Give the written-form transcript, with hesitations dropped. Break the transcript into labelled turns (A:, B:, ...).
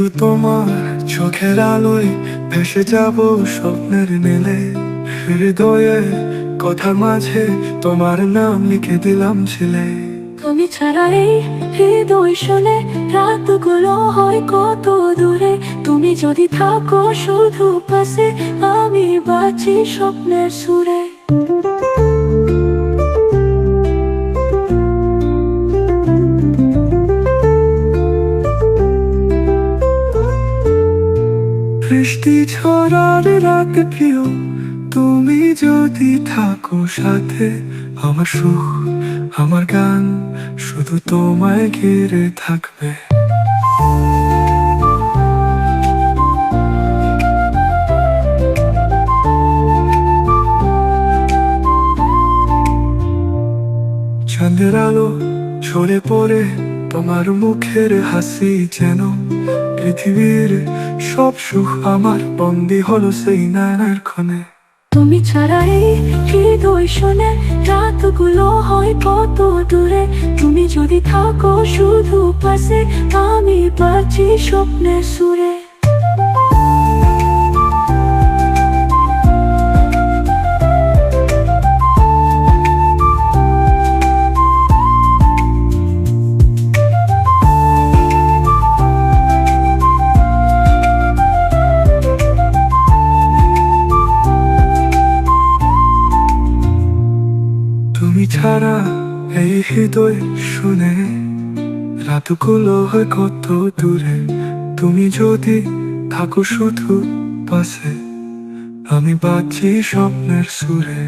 A: শুধু তোমার চোখের আলোয় ভেসে যাব স্বপ্নের নীলে। হৃদয়ে কথার মাঝে তোমার নাম লিখে দিলাম ছিলে।
B: তুমি ছাড়া এই হৃদয় শোনে রাতগুলো হয় কত দূরে। তুমি যদি থাকো শুধু পাশে, আমি বাঁচি স্বপ্নের সুরে।
A: বৃষ্টি ঝরার রাতে প্রিয়, তুমি যদি থাকো সাথে, আমার সুখ আমার গান শুধু তোমায় ঘিরে থাকবে। চাঁদের আলো ঝরে পড়ে তোমার মুখের হাসি যেন পৃথিবীর সব সুখ আমার বন্দি হলো সেই নয়নের ক্ষণে।
B: তুমি ছাড়া এই হৃদয় শোনে রাতগুলো হয় কত দূরে। তুমি যদি থাকো শুধু পাশে, আমি বাঁচি স্বপ্নের সুরে।
A: তুমি ছাড়া এই হৃদয় শুনে রাতগুলো হয় কত দূরে। তুমি যদি থাকো শুধু পাশে, আমি বাঁচি স্বপ্নের সুরে।